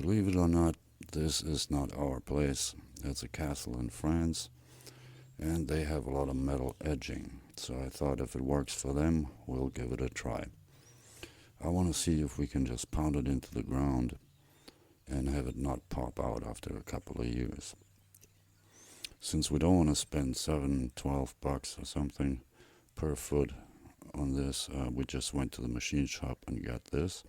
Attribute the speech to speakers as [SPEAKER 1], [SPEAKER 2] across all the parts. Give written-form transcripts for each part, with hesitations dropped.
[SPEAKER 1] Believe it or not, this is not our place. It's a castle in France, and they have a lot of metal edging. So I thought if it works for them, we'll give it a try. I want to see if we can just pound it into the ground and have it not pop out after a couple of years. Since we don't want to spend 7, 12 bucks or something per foot on this, we just went to the machine shop and got this.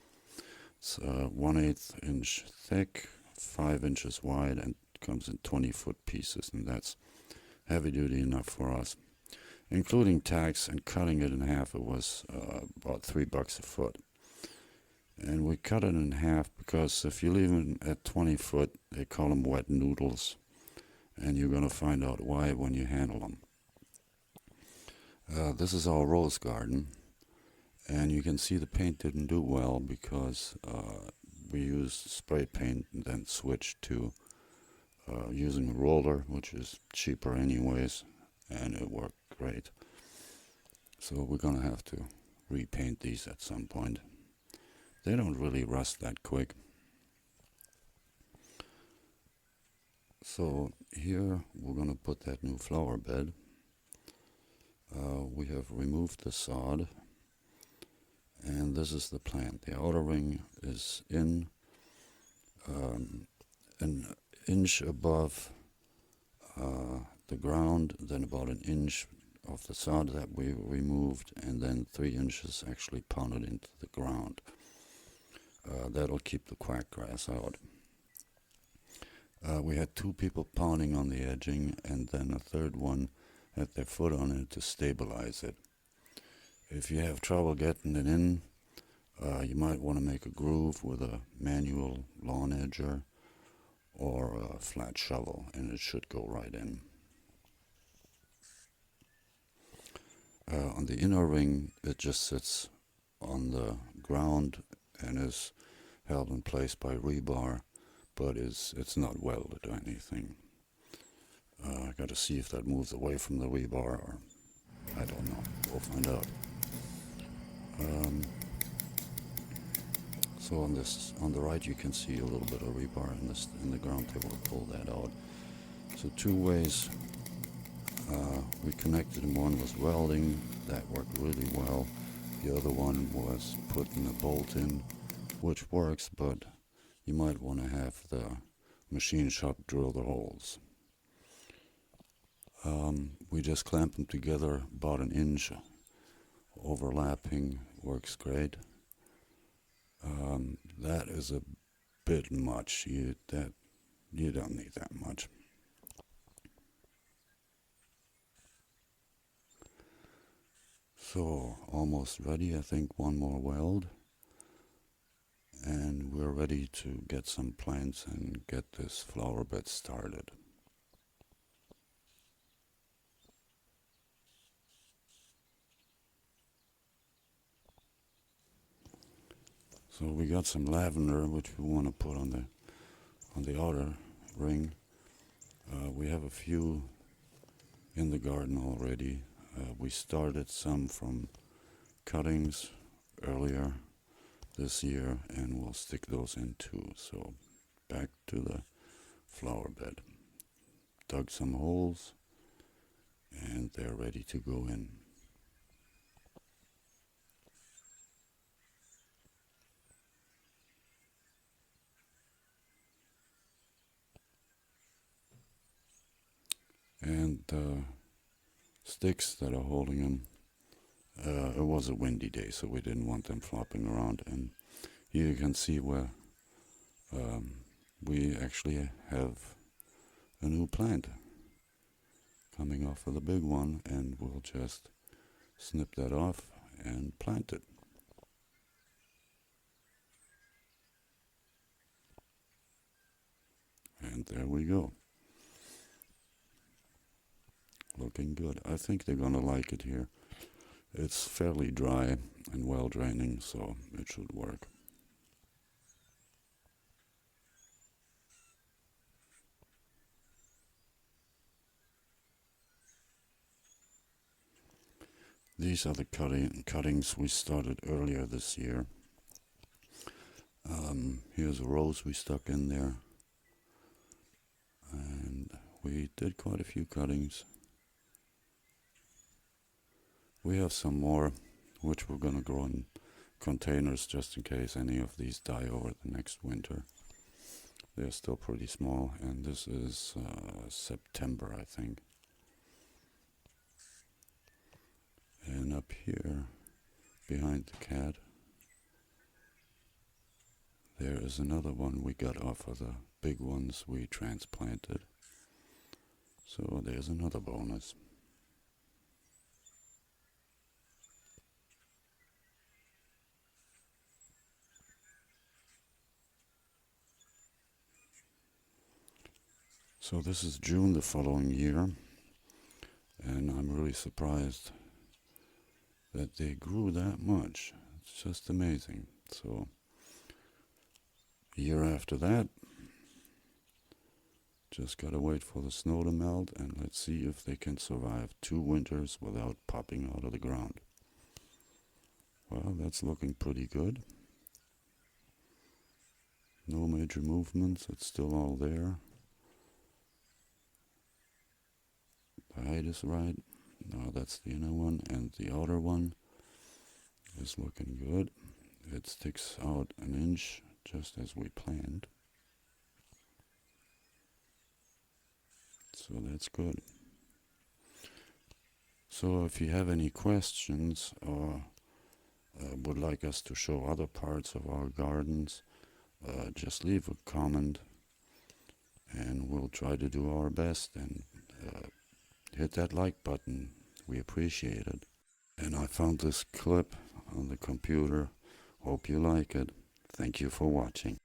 [SPEAKER 1] It's 1/8 inch thick, 5 inches wide, and comes in 20-foot pieces, and that's heavy duty enough for us. Including tax and cutting it in half, it was about $3 a foot. And we cut it in half because if you leave them at 20 foot, they call them wet noodles, and you're going to find out why when you handle them. This is our rose garden, and you can see the paint didn't do well because we used spray paint and then switched to using a roller, which is cheaper anyways, and it worked great. So we're going to have to repaint these at some point. They don't really rust that quick. So here we're going to put that new flower bed. We have removed the sod, and this is the plant. The outer ring is in an inch above the ground, then about an inch of the sod that we removed, and then 3 inches actually pounded into the ground. That'll keep the quackgrass out. We had 2 people pounding on the edging, and then a third one had their foot on it to stabilize it. If you have trouble getting it in, you might want to make a groove with a manual lawn edger or a flat shovel, and it should go right in. On the inner ring, it just sits on the ground and is held in place by rebar, but it's not welded or anything. I got to see if that moves away from the rebar, or I don't know. We'll find out. So on the right, you can see a little bit of rebar in the ground table to pull that out. So 2 ways we connected them. One was welding, that worked really well. The other one was putting a bolt in, which works, but you might want to have the machine shop drill the holes. We just clamp them together about an inch, overlapping, works great. That is a bit much. You don't need that much. So almost ready. I think one more weld, and we're ready to get some plants and get this flower bed started. So we got some lavender, which we want to put on the outer ring. We have a few in the garden already. We started some from cuttings earlier this year, and we'll stick those in too. So back to the flower bed. Dug some holes, and they're ready to go in. And the sticks that are holding them, it was a windy day, so we didn't want them flopping around. And here you can see where we actually have a new plant coming off of the big one, and we'll just snip that off and plant it. And there we go. Looking good. I think they're gonna like it here. It's fairly dry and well draining, so it should work. These are the cuttings we started earlier this year. Here's a rose we stuck in there, and we did quite a few cuttings. We have some more which we're going to grow in containers just in case any of these die over the next winter. They're still pretty small, and this is September, I think. And up here, behind the cat, there is another one we got off of the big ones we transplanted. So there's another bonus. So this is June the following year, and I'm really surprised that they grew that much. It's just amazing. So a year after that, just gotta wait for the snow to melt, and let's see if they can survive 2 winters without popping out of the ground. Well, that's looking pretty good. No major movements, it's still all there. The height is right. No, that's the inner one, and the outer one is looking good. It sticks out 1 inch, just as we planned. So that's good. So if you have any questions or would like us to show other parts of our gardens, just leave a comment and we'll try to do our best, and hit that like button. We appreciate it. And I found this clip on the computer. Hope you like it. Thank you for watching.